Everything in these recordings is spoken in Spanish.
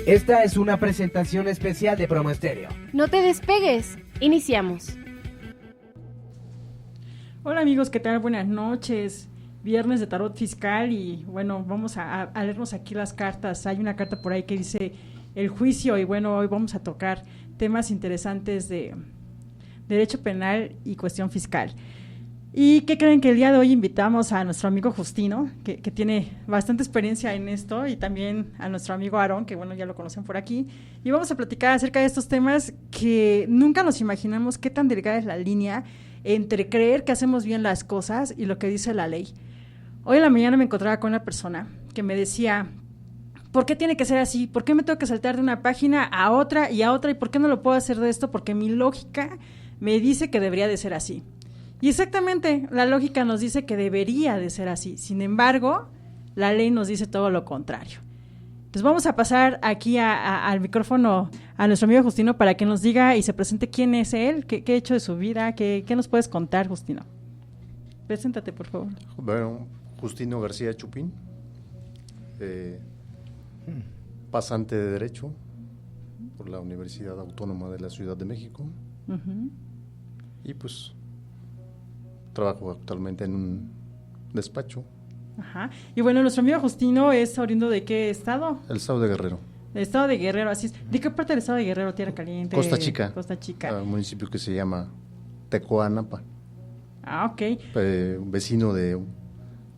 Esta es una presentación especial de Promo Estéreo. No te despegues. Iniciamos. Hola amigos, ¿qué tal? Buenas noches. Viernes de tarot fiscal y bueno, vamos a leernos aquí las cartas. Hay una carta por ahí que dice el juicio y bueno, hoy vamos a tocar temas interesantes de derecho penal y cuestión fiscal. ¿Y qué creen? Que el día de hoy invitamos a nuestro amigo Justino, que tiene bastante experiencia en esto, y también a nuestro amigo Aarón, que bueno, ya lo conocen por aquí, y vamos a platicar acerca de estos temas que nunca nos imaginamos qué tan delgada es la línea entre creer que hacemos bien las cosas y lo que dice la ley. Hoy en la mañana me encontraba con una persona que me decía, ¿por qué tiene que ser así? ¿Por qué me tengo que saltar de una página a otra? ¿Y por qué no lo puedo hacer de esto? Porque mi lógica me dice que debería de ser así. Y exactamente, la lógica nos dice que debería de ser así. Sin embargo, la ley nos dice todo lo contrario. Entonces vamos a pasar aquí al micrófono a nuestro amigo Justino para que nos diga y se presente quién es él, qué ha hecho de su vida, qué nos puedes contar, Justino. Preséntate, por favor. Bueno, Justino García Chupín, pasante de Derecho por la Universidad Autónoma de la Ciudad de México. Uh-huh. Y pues trabajo actualmente en un despacho. Ajá. Y bueno, nuestro amigo Justino es oriundo ¿de qué estado? El estado de Guerrero. El estado de Guerrero, así es. ¿De qué parte del estado de Guerrero? Tierra Caliente. Costa Chica. Costa Chica. Un municipio que se llama Tecoanapa. Ah, ok. Un vecino de un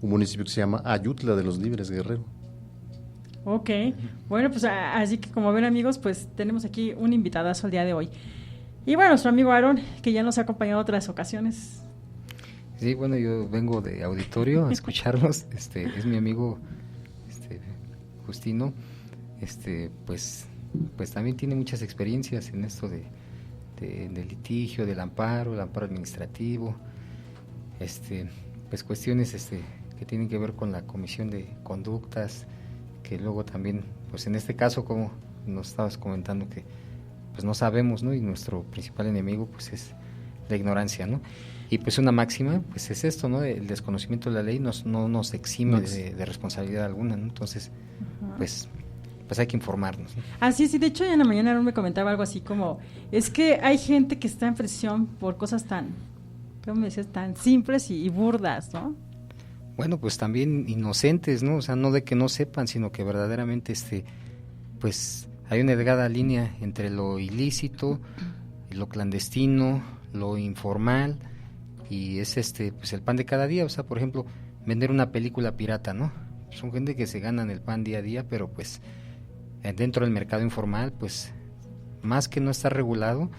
municipio que se llama Ayutla de los Libres, Guerrero. Ok. Bueno, pues así que como ven amigos, pues tenemos aquí un invitadazo el día de hoy. Y bueno, nuestro amigo Aarón, que ya nos ha acompañado otras ocasiones. Sí, bueno, yo vengo de auditorio a escucharlos, es mi amigo Justino, pues también tiene muchas experiencias en esto de litigio, del amparo, el amparo administrativo, pues cuestiones que tienen que ver con la comisión de conductas, que luego también, pues en este caso, como nos estabas comentando, que pues no sabemos, ¿no? Y nuestro principal enemigo pues es la ignorancia, ¿no? Y pues una máxima, pues es esto, ¿no? El desconocimiento de la ley no nos exime de responsabilidad alguna, ¿no? Entonces, pues hay que informarnos, ¿no? Así es, y de hecho ya en la mañana Aarón me comentaba algo así como, es que hay gente que está en prisión por cosas ¿cómo me decías? Tan simples y burdas, ¿no? Bueno, pues también inocentes, ¿no? O sea, no de que no sepan, sino que verdaderamente, pues hay una delgada línea entre lo ilícito, lo clandestino, lo informal, y es pues el pan de cada día. O sea, por ejemplo, vender una película pirata, ¿no? Son gente que se ganan el pan día a día, pero pues dentro del mercado informal, pues más que no está regulado,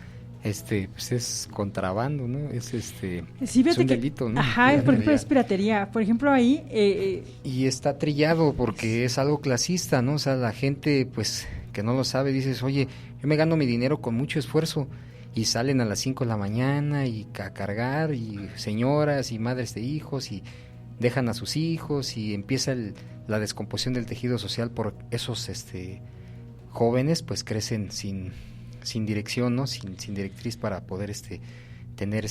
pues es contrabando, ¿no? Es sí, es un delito, ¿no? Ajá, por ejemplo, es piratería. Por ejemplo, ahí y está trillado porque es algo clasista, ¿no? O sea, la gente pues que no lo sabe, dices, oye, yo me gano mi dinero con mucho esfuerzo, y salen a las 5 de la mañana y a cargar, y señoras y madres de hijos, y dejan a sus hijos, y empieza la descomposición del tejido social por esos jóvenes, pues crecen sin dirección, ¿no? Sin directriz para poder tener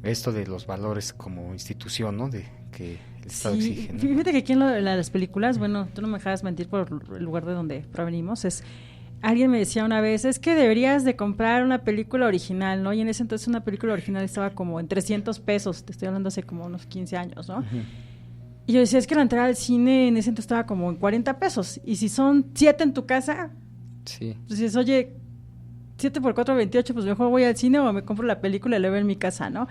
esto de los valores como institución, ¿no? De que el Estado exige, ¿no? Fíjate que aquí en las películas, bueno, tú no me dejas mentir por el lugar de donde provenimos, alguien me decía una vez, es que deberías de comprar una película original, ¿no? Y en ese entonces una película original estaba como en 300 pesos, te estoy hablando hace como unos 15 años, ¿no? Uh-huh. Y yo decía, es que la entrada al cine en ese entonces estaba como en 40 pesos, y si son 7 en tu casa, sí, pues dices, oye, 7 por 4, 28, pues mejor voy al cine o me compro la película y la veo en mi casa, ¿no?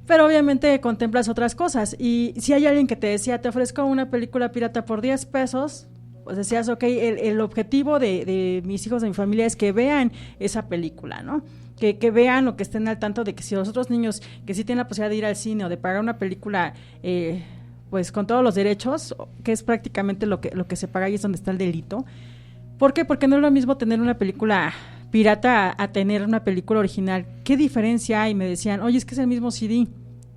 Pero obviamente contemplas otras cosas, y si hay alguien que te decía, te ofrezco una película pirata por 10 pesos, pues decías, ok, el objetivo de mis hijos, de mi familia, es que vean esa película, ¿no? Que vean o que estén al tanto de que si los otros niños que sí tienen la posibilidad de ir al cine o de pagar una película, pues con todos los derechos, que es prácticamente lo que se paga y es donde está el delito. ¿Por qué? Porque no es lo mismo tener una película pirata a tener una película original. ¿Qué diferencia hay? Me decían, oye, es que es el mismo CD,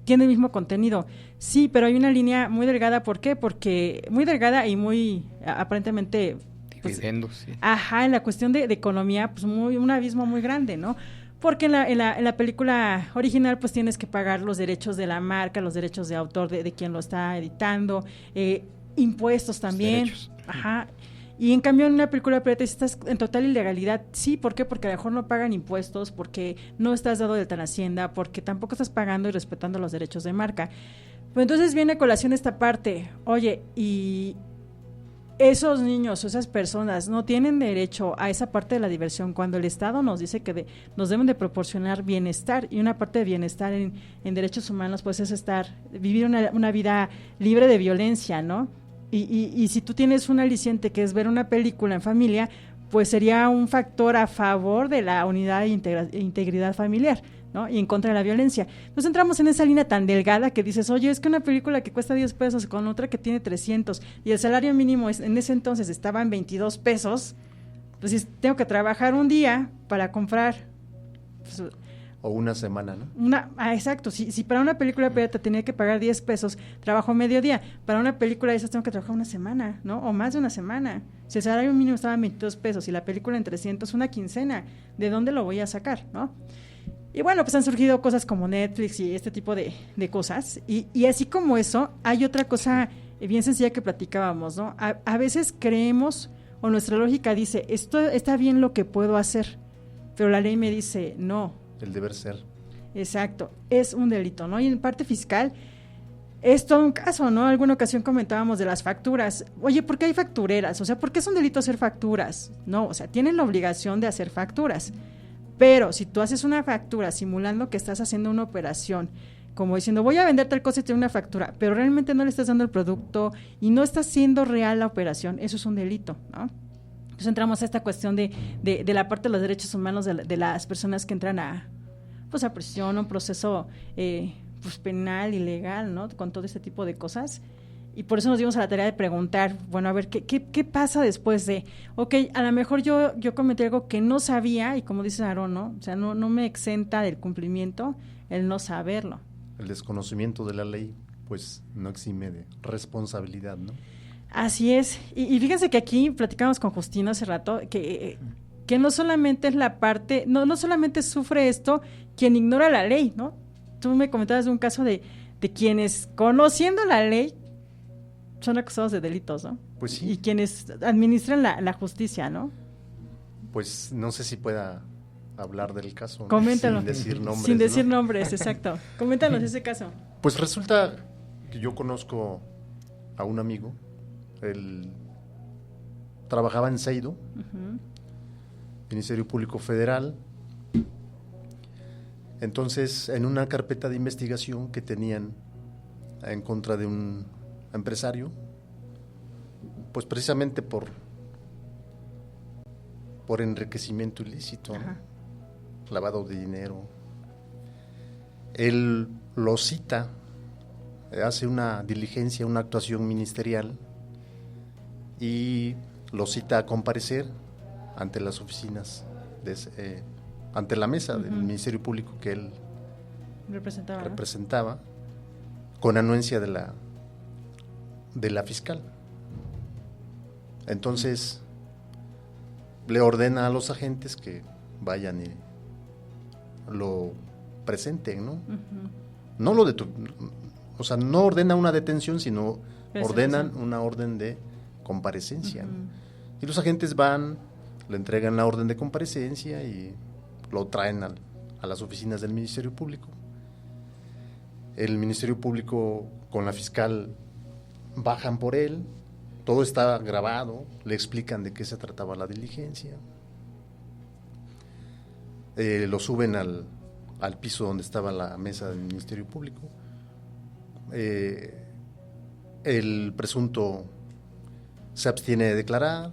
tiene el mismo contenido. Sí, pero hay una línea muy delgada. ¿Por qué? Porque muy delgada y muy aparentemente pues, dividendos, sí. Ajá, en la cuestión de economía, pues un abismo muy grande, ¿no? Porque en la película original pues tienes que pagar los derechos de la marca, los derechos de autor de quien lo está editando, impuestos también. Derechos. Ajá. Y en cambio en una película pirata estás en total ilegalidad. Sí, ¿por qué? Porque a lo mejor no pagan impuestos, porque no estás dado de alta en Hacienda, porque tampoco estás pagando y respetando los derechos de marca. Pues entonces viene a colación esta parte. Oye, y esos niños o esas personas no tienen derecho a esa parte de la diversión cuando el Estado nos dice que nos deben de proporcionar bienestar, y una parte de bienestar en derechos humanos pues es vivir una vida libre de violencia, ¿no? Y si tú tienes un aliciente que es ver una película en familia, pues sería un factor a favor de la unidad e integridad familiar, ¿no? Y en contra de la violencia. Nos entramos en esa línea tan delgada que dices, oye, es que una película que cuesta 10 pesos con otra que tiene 300 y el salario mínimo en ese entonces estaba en 22 pesos, pues tengo que trabajar un día para comprar. Pues, o una semana, ¿no? Exacto, si para una película pirata tenía que pagar 10 pesos, trabajo mediodía. Para una película de esas tengo que trabajar una semana, ¿no? O más de una semana. Si el salario mínimo estaba en 22 pesos y la película en 300, una quincena, ¿de dónde lo voy a sacar, no? Y bueno, pues han surgido cosas como Netflix y este tipo de cosas. Y así como eso, hay otra cosa bien sencilla que platicábamos, ¿no? A veces creemos, o nuestra lógica dice, esto está bien lo que puedo hacer, pero la ley me dice, no. El deber ser. Exacto, es un delito, ¿no? Y en parte fiscal es todo un caso, ¿no? Alguna ocasión comentábamos de las facturas. Oye, ¿por qué hay factureras? O sea, ¿por qué es un delito hacer facturas? No, o sea, tienen la obligación de hacer facturas. Pero si tú haces una factura simulando que estás haciendo una operación, como diciendo, voy a vender tal cosa y te doy una factura, pero realmente no le estás dando el producto y no está siendo real la operación, eso es un delito, ¿no? Entonces entramos a esta cuestión de la parte de los derechos humanos de las personas que entran a prisión, un proceso pues penal y legal, ¿no? Con todo este tipo de cosas. Y por eso nos dimos a la tarea de preguntar, bueno, a ver, ¿qué pasa después de? Ok, a lo mejor yo cometí algo que no sabía, y como dice Aarón, ¿no? O sea, no me exenta del cumplimiento el no saberlo. El desconocimiento de la ley, pues, no exime de responsabilidad, ¿no? Así es. Y fíjense que aquí platicamos con Justino hace rato, que no solamente es la parte, no solamente sufre esto quien ignora la ley, ¿no? Tú me comentabas de un caso de quienes, conociendo la ley, son acusados de delitos, ¿no? Pues sí. Y quienes administran la justicia, ¿no? Pues no sé si pueda hablar del caso, ¿no? Coméntalo. Sin decir nombres. Sin decir ¿no? nombres, exacto. Coméntanos ese caso. Pues resulta que yo conozco a un amigo, él trabajaba en Seido, Uh-huh. Ministerio Público Federal. Entonces, en una carpeta de investigación que tenían en contra de un empresario, pues precisamente por enriquecimiento ilícito, ¿no? Lavado de dinero, él lo cita, hace una diligencia, una actuación ministerial y lo cita a comparecer ante las oficinas, ante la mesa del Ministerio Público que él representaba, con anuencia de la fiscal. Entonces le ordena a los agentes que vayan y lo presenten, ¿no? No lo o sea, no ordena una detención, sino ordenan una orden de comparecencia, ¿no? Y los agentes van, le entregan la orden de comparecencia y lo traen a las oficinas del Ministerio Público. El Ministerio Público con la fiscal bajan por él, todo está grabado, le explican de qué se trataba la diligencia, lo suben al piso donde estaba la mesa del Ministerio Público. El presunto se abstiene de declarar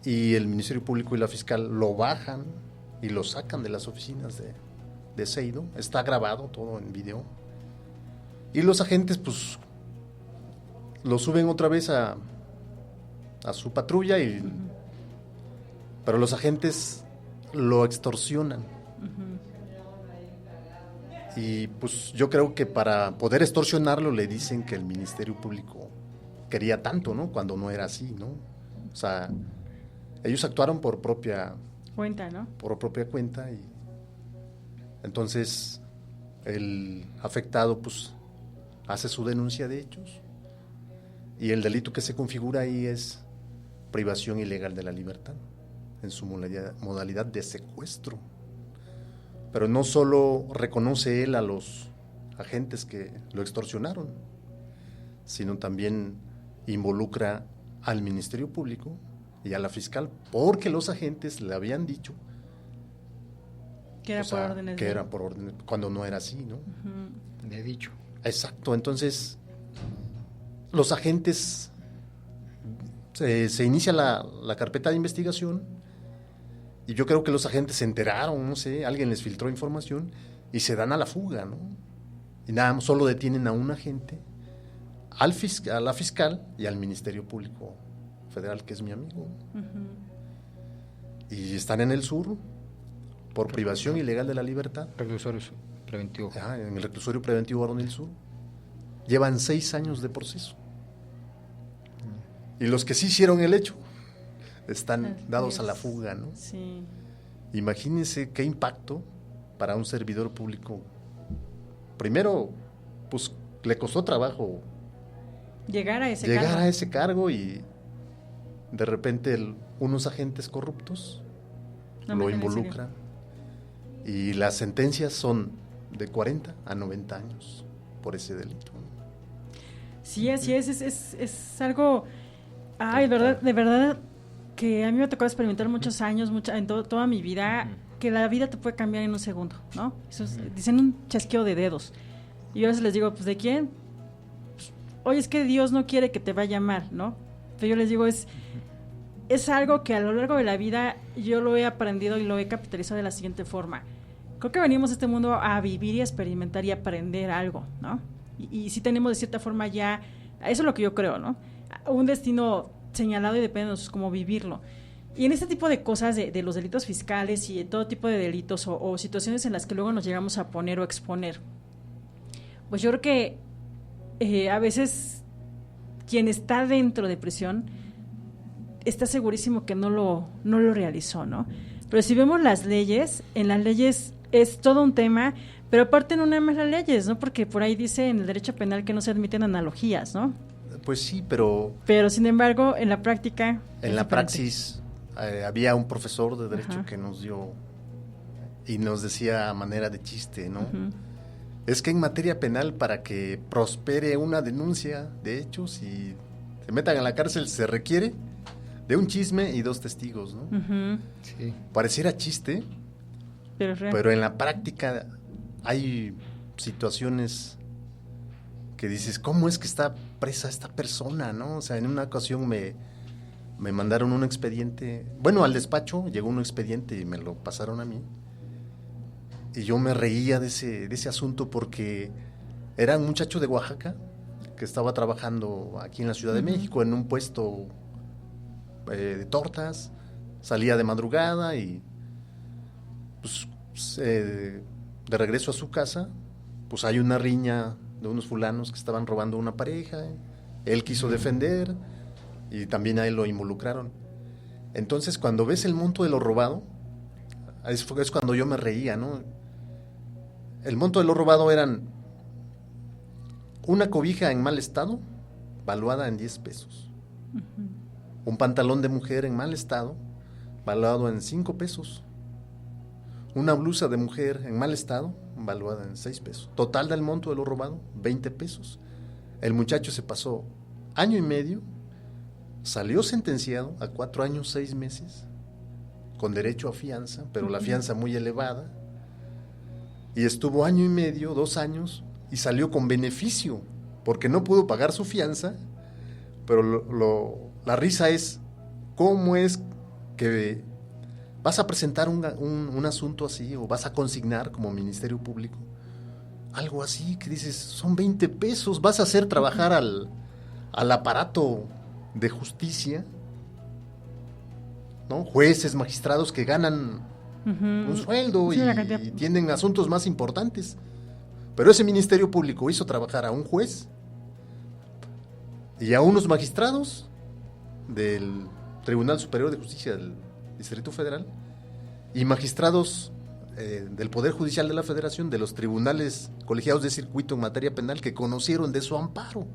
y el Ministerio Público y la fiscal lo bajan y lo sacan de las oficinas de Seido. Está grabado todo en video y los agentes pues lo suben otra vez a su patrulla pero los agentes lo extorsionan. Y pues yo creo que para poder extorsionarlo le dicen que el Ministerio Público quería tanto, ¿no? Cuando no era así, ¿no? O sea, ellos actuaron por propia cuenta, ¿no? Por propia cuenta y entonces el afectado pues hace su denuncia de hechos y el delito que se configura ahí es privación ilegal de la libertad, en su modalidad de secuestro. Pero no solo reconoce él a los agentes que lo extorsionaron, sino también involucra al Ministerio Público y a la fiscal, porque los agentes le habían dicho que era por órdenes que era por orden, cuando no era así, ¿no? Le he dicho. Exacto, entonces los agentes, se inicia la carpeta de investigación y yo creo que los agentes se enteraron, no sé, alguien les filtró información y se dan a la fuga, ¿no? Y nada, solo detienen a un agente, a la fiscal y al Ministerio Público Federal, que es mi amigo. Y están en el sur por privación ilegal de la libertad. Reclusorio preventivo. En el reclusorio preventivo Baronil Sur. Llevan 6 años de proceso. Y los que sí hicieron el hecho están dados a la fuga, ¿no? Sí. Imagínense qué impacto para un servidor público. Primero, pues le costó trabajo llegar a ese cargo y de repente unos agentes corruptos lo involucran y las sentencias son de 40 a 90 años por ese delito. Sí, así es algo, de verdad que a mí me tocó experimentar muchos años, en toda mi vida, que la vida te puede cambiar en un segundo, ¿no? Eso dicen un chasqueo de dedos. Y yo a veces les digo, pues, ¿de quién? Pues, oye, es que Dios no quiere que te vaya mal, ¿no? Pero yo les digo, es algo que a lo largo de la vida yo lo he aprendido y lo he capitalizado de la siguiente forma. Creo que venimos a este mundo a vivir y a experimentar y a aprender algo, ¿no? Y sí tenemos de cierta forma ya, eso es lo que yo creo, ¿no? Un destino señalado y depende de nosotros cómo vivirlo. Y en este tipo de cosas de los delitos fiscales y de todo tipo de delitos o situaciones en las que luego nos llegamos a poner o exponer, pues yo creo que a veces quien está dentro de prisión está segurísimo que no lo realizó, ¿no? Pero si vemos las leyes, en las leyes es todo un tema, pero aparte no nada más las leyes, ¿no? Porque por ahí dice en el derecho penal que no se admiten analogías, ¿no? Pues sí, pero sin embargo, en la práctica... En la praxis había un profesor de derecho que nos dio y nos decía a manera de chiste, ¿no? Es que en materia penal, para que prospere una denuncia de hechos y se metan a la cárcel, se requiere de un chisme y 2 testigos, ¿no? Sí. Pareciera chiste, pero en la práctica hay situaciones que dices, ¿cómo es que está presa esta persona, no? O sea, en una ocasión me mandaron un expediente, bueno, al despacho llegó un expediente y me lo pasaron a mí. Y yo me reía de ese asunto porque era un muchacho de Oaxaca que estaba trabajando aquí en la Ciudad de México en un puesto de tortas, salía de madrugada y pues de regreso a su casa, pues hay una riña de unos fulanos que estaban robando a una pareja, él quiso defender y también a él lo involucraron. Entonces cuando ves el monto de lo robado, es cuando yo me reía, ¿no? El monto de lo robado eran una cobija en mal estado, valuada en 10 pesos. Un pantalón de mujer en mal estado, valuado en 5 pesos. Una blusa de mujer en mal estado, valuada en 6 pesos. Total del monto de lo robado, 20 pesos. El muchacho se pasó 1 año y medio, salió sentenciado a 4 años, 6 meses, con derecho a fianza, pero la fianza muy elevada. Y estuvo 1 año y medio, 2 años, y salió con beneficio, porque no pudo pagar su fianza, pero la risa es, ¿cómo es que vas a presentar un asunto así, o vas a consignar como Ministerio Público algo así, que dices, son 20 pesos, vas a hacer trabajar al aparato de justicia, ¿no? Jueces, magistrados que ganan un sueldo y tienen asuntos más importantes. Pero ese Ministerio Público hizo trabajar a un juez y a unos magistrados del Tribunal Superior de Justicia del Distrito Federal y magistrados del Poder Judicial de la Federación, de los tribunales colegiados de circuito en materia penal, que conocieron de su amparo.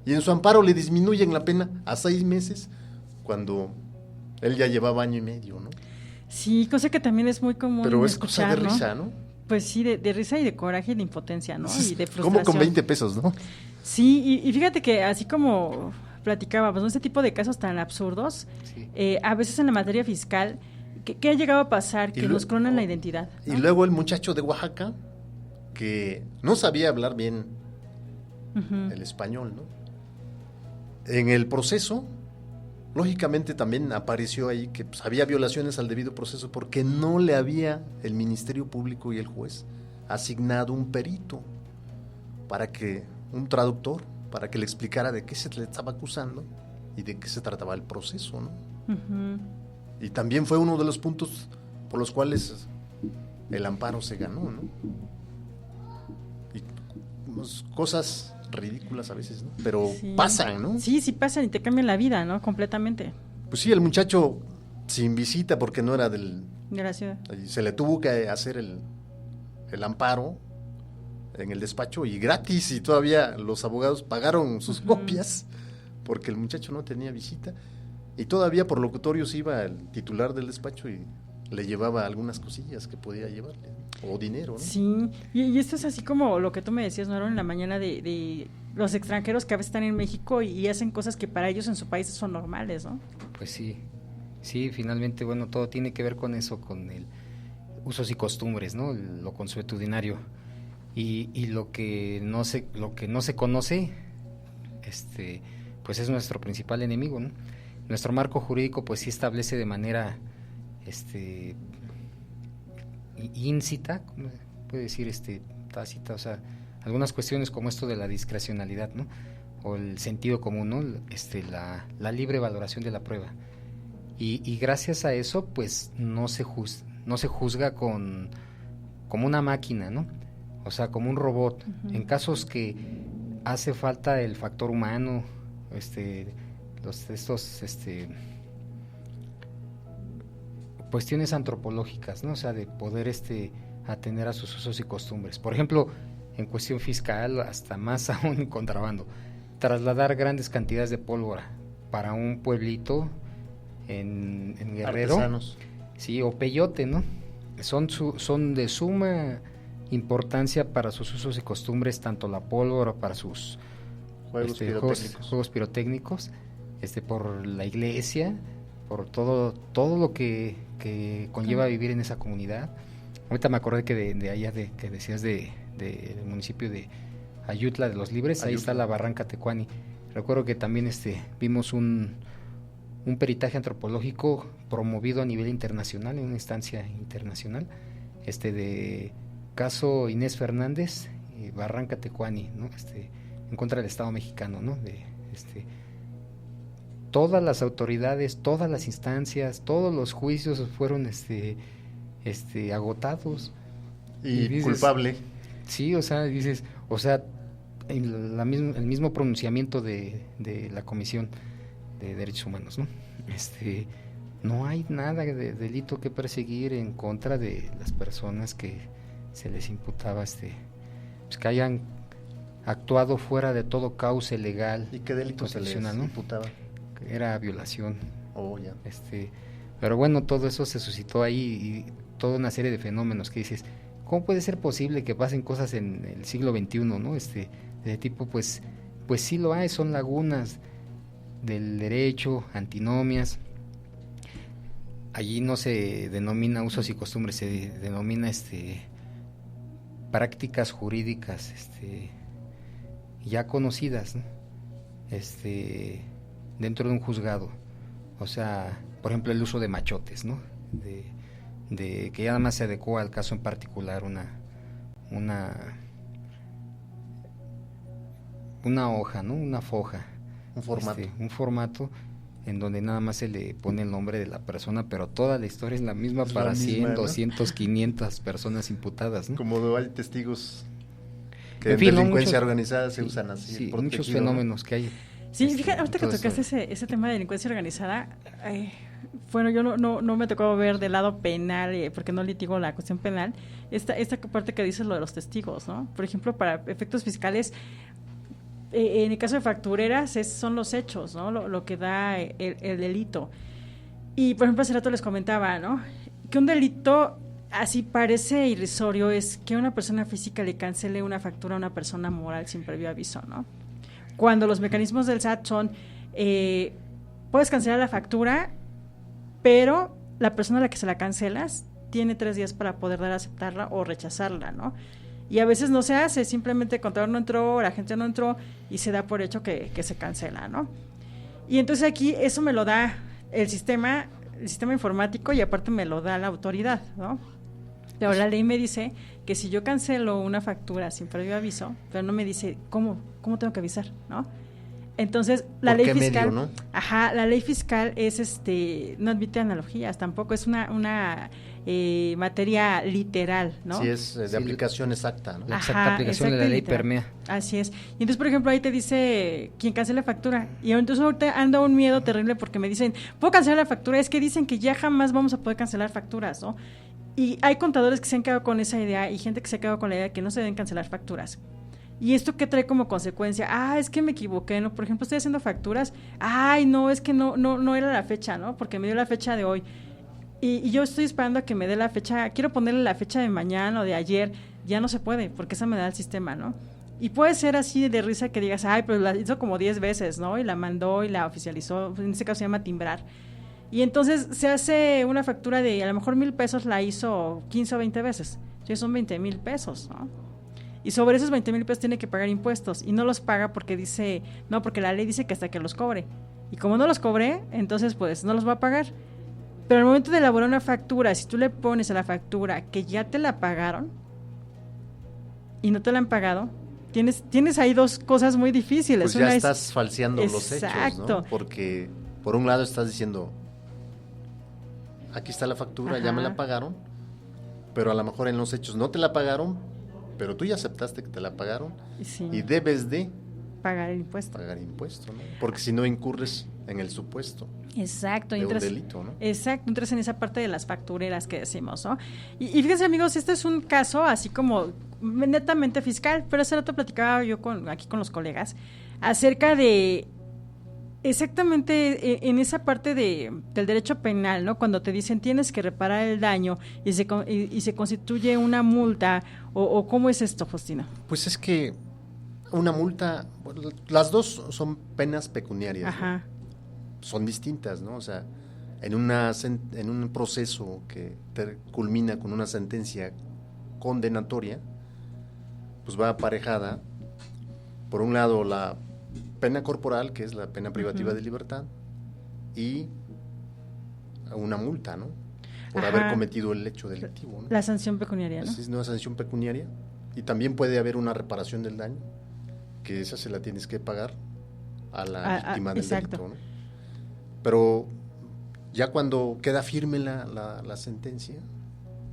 Y en su amparo le disminuyen la pena a 6 meses cuando él ya llevaba año y medio, ¿no? Sí, cosa que también es muy común Pero es escuchar, cosa de ¿no? risa, ¿no? Pues sí, de risa y de coraje y de impotencia, ¿no? Y de frustración. ¿Cómo con 20 pesos, no? Sí, y fíjate que así como platicábamos, ¿no? Este tipo de casos tan absurdos, Sí. a veces en la materia fiscal, ¿qué ha llegado a pasar? Y Que luego- nos clonan la identidad, ¿no? Y luego el muchacho de Oaxaca, que no sabía hablar bien Ujú. el español, ¿no? En el proceso, lógicamente también apareció ahí que pues, había violaciones al debido proceso porque no le había el Ministerio Público y el juez asignado un perito un traductor, para que le explicara de qué se le estaba acusando y de qué se trataba el proceso, ¿no? Ujú. Y también fue uno de los puntos por los cuales el amparo se ganó, ¿no? Y pues, cosas ridículas a veces, ¿no? Pero Sí. pasan, ¿no? Sí, sí pasan y te cambian la vida, ¿no? Completamente. Pues sí, el muchacho sin visita porque no era del... De la ciudad. Se le tuvo que hacer el amparo en el despacho y gratis, y todavía los abogados pagaron sus copias porque el muchacho no tenía visita, y todavía por locutorios iba el titular del despacho y le llevaba algunas cosillas que podía llevarle, ¿no? O dinero, ¿no? Sí, y esto es así como lo que tú me decías, ¿no? En la mañana de los extranjeros que a veces están en México y hacen cosas que para ellos en su país son normales, ¿no? Pues sí, sí, finalmente, bueno, todo tiene que ver con eso, con el usos y costumbres, ¿no? Lo consuetudinario. Y lo que no se conoce, pues es nuestro principal enemigo, ¿no? Nuestro marco jurídico, pues sí establece de manera, íncita, ¿cómo se puede decir, tácita, o sea, algunas cuestiones como esto de la discrecionalidad, ¿no? O el sentido común, ¿no? La libre valoración de la prueba. Y gracias a eso, pues no se juzga como una máquina, ¿no? O sea, como un robot. Ujú. En casos que hace falta el factor humano, cuestiones antropológicas, ¿no? O sea, de poder atender a sus usos y costumbres. Por ejemplo, en cuestión fiscal, hasta más aún en contrabando, trasladar grandes cantidades de pólvora para un pueblito en Guerrero, Artesanos. sí, o peyote, ¿no? Son de suma importancia para sus usos y costumbres, tanto la pólvora para sus juegos pirotécnicos, por la iglesia, por todo lo que conlleva vivir en esa comunidad. Ahorita me acordé que de allá que decías del municipio de Ayutla de los Libres, ahí está la Barranca Tecuani. Recuerdo que también vimos un peritaje antropológico promovido a nivel internacional, en una instancia internacional, de caso Inés Fernández, Barranca Tecuani, ¿no? En contra del Estado mexicano, ¿no? Todas las autoridades, todas las instancias, todos los juicios fueron agotados. Y dices, culpable. Sí, o sea, dices, el mismo pronunciamiento de la Comisión de Derechos Humanos, ¿no? No hay nada de delito que perseguir en contra de las personas que se les imputaba pues que hayan actuado fuera de todo cauce legal. ¿Y qué delito se les constitucional, ¿no? imputaba? Era violación. Oh, ya. Pero bueno, todo eso se suscitó ahí y toda una serie de fenómenos que dices, ¿cómo puede ser posible que pasen cosas en el siglo XXI, ¿no? De tipo, pues sí lo hay, son lagunas del derecho, antinomias. Allí no se denomina usos y costumbres, se denomina prácticas jurídicas ya conocidas, ¿no? Dentro de un juzgado. O sea, por ejemplo, el uso de machotes, ¿no? De que ya nada más se adecua al caso en particular una hoja, ¿no? Una foja. Un formato. Un formato en donde nada más se le pone el nombre de la persona, pero toda la historia es la misma Es para la misma, 100, ¿no? 200, 500 personas imputadas, ¿no? Como hay testigos que En en fin, ¿no? delincuencia Muchos- organizada se sí, usan así. sí, protegido, muchos ¿no? fenómenos que hay. Sí, fíjate, ahorita que todo eso. tocaste ese tema de delincuencia organizada, bueno, yo no me tocó ver del lado penal, porque no litigo la cuestión penal, esta parte que dices lo de los testigos, ¿no? Por ejemplo, para efectos fiscales, en el caso de factureras son los hechos, ¿no? Lo que da el delito. Y, por ejemplo, hace rato les comentaba, ¿no? Que un delito así parece irrisorio es que una persona física le cancele una factura a una persona moral sin previo aviso, ¿no? Cuando los mecanismos del SAT son, puedes cancelar la factura, pero la persona a la que se la cancelas tiene 3 días para poder dar a aceptarla o rechazarla, ¿no? Y a veces no se hace, simplemente el contador no entró, la gente no entró y se da por hecho que se cancela, ¿no? Y entonces aquí eso me lo da el sistema informático y aparte me lo da la autoridad, ¿no? Pero la ley me dice que si yo cancelo una factura sin previo aviso, pero no me dice cómo tengo que avisar, ¿no? Entonces, la ley fiscal, medio, ¿no? Ajá, la ley fiscal es no admite analogías, tampoco es una materia literal, ¿no? Sí, es de aplicación exacta, ¿no? La exacta aplicación de la ley permea. Así es. Y entonces, por ejemplo, ahí te dice quien cancela factura. Y entonces ahorita anda un miedo terrible porque me dicen, ¿puedo cancelar la factura? Es que dicen que ya jamás vamos a poder cancelar facturas, ¿no? Y hay contadores que se han quedado con esa idea y gente que se ha quedado con la idea de que no se deben cancelar facturas. ¿Y esto qué trae como consecuencia? Es que me equivoqué, ¿no? Por ejemplo, estoy haciendo facturas. No, es que no era la fecha, ¿no? Porque me dio la fecha de hoy. Y yo estoy esperando a que me dé la fecha, quiero ponerle la fecha de mañana o de ayer, ya no se puede, porque esa me da el sistema, ¿no? Y puede ser así de risa que digas, pero la hizo como 10 veces, ¿no? Y la mandó y la oficializó, en este caso se llama timbrar. Y entonces se hace una factura de a lo mejor 1,000 pesos, la hizo 15 o 20 veces, entonces son 20,000 pesos, ¿no? Y sobre esos 20,000 pesos tiene que pagar impuestos, y no los paga porque dice, no, porque la ley dice que hasta que los cobre. Y como no los cobré, entonces pues no los va a pagar. Pero al momento de elaborar una factura, si tú le pones a la factura que ya te la pagaron y no te la han pagado, tienes ahí 2 cosas muy difíciles. Pues ya estás falseando los hechos, ¿no? Exacto. Porque por un lado estás diciendo, aquí está la factura, ya me la pagaron, pero a lo mejor en los hechos no te la pagaron, pero tú ya aceptaste que te la pagaron y debes de pagar el impuesto. ¿No? Porque si no incurres en el supuesto. Exacto, de un delito, ¿no? Exacto, entras en esa parte de las factureras que decimos, ¿no? Y fíjense, amigos, este es un caso así como netamente fiscal, pero hace rato platicaba yo aquí con los colegas acerca de exactamente en esa parte del derecho penal, ¿no? Cuando te dicen tienes que reparar el daño y se constituye una multa, o ¿cómo es esto, Faustino? Pues es que una multa, bueno, las dos son penas pecuniarias, Ajá. ¿no? Son distintas, ¿no? O sea, en un proceso que culmina con una sentencia condenatoria, pues va aparejada, por un lado, la pena corporal, que es la pena privativa de libertad, y una multa, ¿no? Por haber cometido el hecho delictivo, ¿no? La sanción pecuniaria, ¿no? Es una sanción pecuniaria, y también puede haber una reparación del daño, que esa se la tienes que pagar a la víctima del delito, ¿no? Pero ya cuando queda firme la sentencia,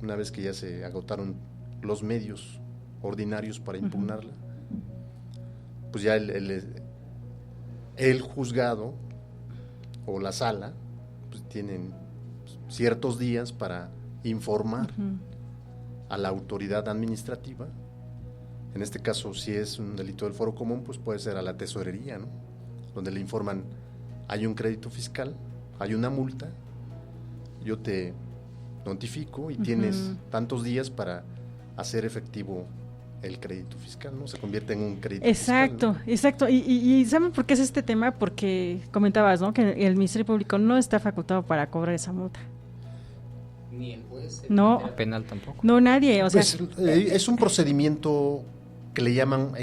una vez que ya se agotaron los medios ordinarios para impugnarla, pues ya el juzgado o la sala pues tienen ciertos días para informar a la autoridad administrativa. En este caso, si es un delito del foro común, pues puede ser a la tesorería, ¿no? Donde le informan, hay un crédito fiscal, hay una multa, yo te notifico y tienes tantos días para hacer efectivo el crédito fiscal, ¿no? Se convierte en un crédito fiscal, ¿no? Exacto. ¿Y saben por qué es este tema? Porque comentabas, ¿no? Que el Ministerio Público no está facultado para cobrar esa multa. Ni el juez, no, penal tampoco. No, nadie, o sea... Pues, es un procedimiento que le llaman...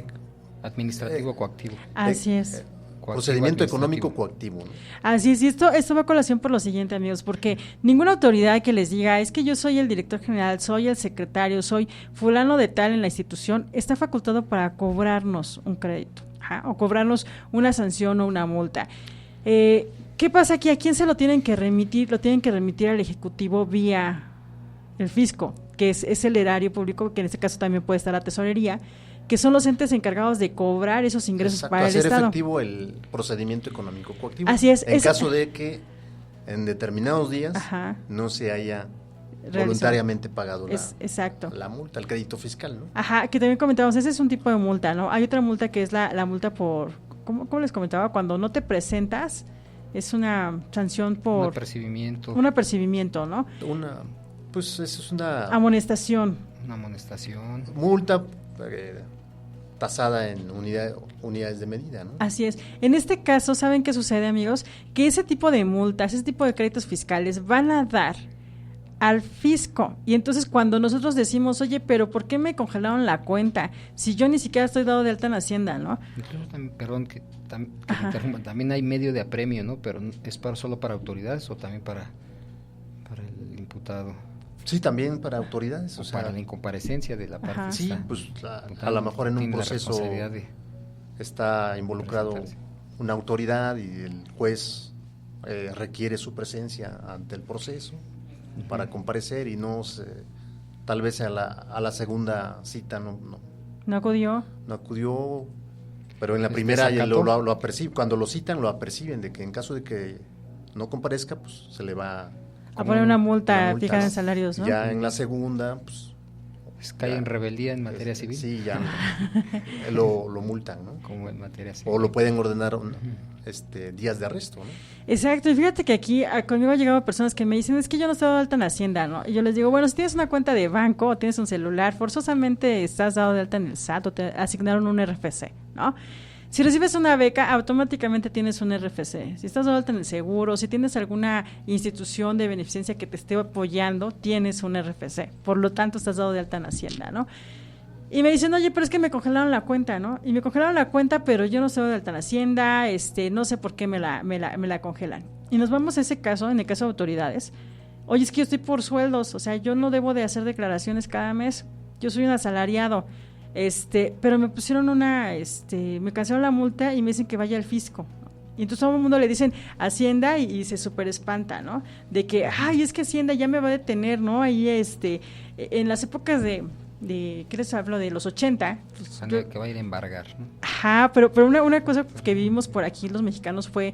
administrativo coactivo. Así es. Procedimiento económico coactivo, ¿no? Así es, y esto va a colación por lo siguiente, amigos, porque ninguna autoridad que les diga, es que yo soy el director general, soy el secretario, soy fulano de tal en la institución, está facultado para cobrarnos un crédito, o cobrarnos una sanción o una multa. ¿Qué pasa aquí? ¿A quién se lo tienen que remitir? Lo tienen que remitir al Ejecutivo vía el fisco, que es el erario público, que en este caso también puede estar la tesorería, que son los entes encargados de cobrar esos ingresos. Exacto, para el Estado. Hacer efectivo el procedimiento económico coactivo. Así es. En caso de que en determinados días no se haya voluntariamente pagado exacto. la multa, el crédito fiscal, ¿no? Ajá, que también comentábamos, ese es un tipo de multa, ¿no? Hay otra multa que es la multa por, ¿cómo les comentaba? Cuando no te presentas, es una sanción por... Un apercibimiento, ¿no? Pues eso es una... Amonestación. Una amonestación. Multa tasada en unidades de medida, ¿no? Así es. En este caso, ¿saben qué sucede, amigos? Que ese tipo de multas, ese tipo de créditos fiscales van a dar al fisco. Y entonces cuando nosotros decimos, oye, pero ¿por qué me congelaron la cuenta? Si yo ni siquiera estoy dado de alta en Hacienda, ¿no? Incluso también, perdón, que me interrumpa, también hay medio de apremio, ¿no? Pero ¿es solo para autoridades o también para el imputado? Sí, también para autoridades. O sea, para la incomparecencia de la parte. Sí, pues a lo mejor en un proceso está involucrado una autoridad y el juez requiere su presencia ante el proceso para comparecer y tal vez a la segunda cita no acudió, pero en la primera lo apercibe, cuando lo citan lo aperciben de que en caso de que no comparezca, pues se le va a poner una multa fijada en salarios, ¿no? Ya en la segunda, pues cae en rebeldía en materia civil. Sí, ya lo multan, ¿no? Como en materia civil. O lo pueden ordenar días de arresto, ¿no? Exacto, y fíjate que aquí conmigo han llegado personas que me dicen, es que yo no estoy dado de alta en Hacienda, ¿no? Y yo les digo, bueno, si tienes una cuenta de banco o tienes un celular, forzosamente estás dado de alta en el SAT o te asignaron un RFC, ¿no? Si recibes una beca, automáticamente tienes un RFC. Si estás dado de alta en el seguro, si tienes alguna institución de beneficencia que te esté apoyando, tienes un RFC. Por lo tanto, estás dado de alta en Hacienda, ¿no? Y me dicen, oye, pero es que me congelaron la cuenta, ¿no? Y me congelaron la cuenta, pero yo no estoy dado de alta en Hacienda, no sé por qué me la congelan. Y nos vamos a ese caso, en el caso de autoridades. Oye, es que yo estoy por sueldos, o sea, yo no debo de hacer declaraciones cada mes. Yo soy un asalariado. Pero me pusieron me cancelaron la multa y me dicen que vaya al fisco. Y entonces todo el mundo le dicen Hacienda y se súper espanta, ¿no? De que, ay, es que Hacienda ya me va a detener, ¿no? Ahí, en las épocas ¿qué les hablo? De los 80. Pues, que va a ir a embargar, ¿no? Ajá, pero una cosa que vivimos por aquí los mexicanos fue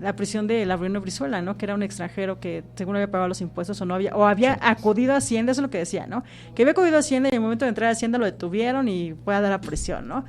la prisión de Laureano Brizuela, ¿no? Que era un extranjero que según había pagado los impuestos o había acudido a Hacienda, eso es lo que decía, ¿no? Que había acudido a Hacienda y en el momento de entrar a Hacienda lo detuvieron y fue a dar la prisión, ¿no?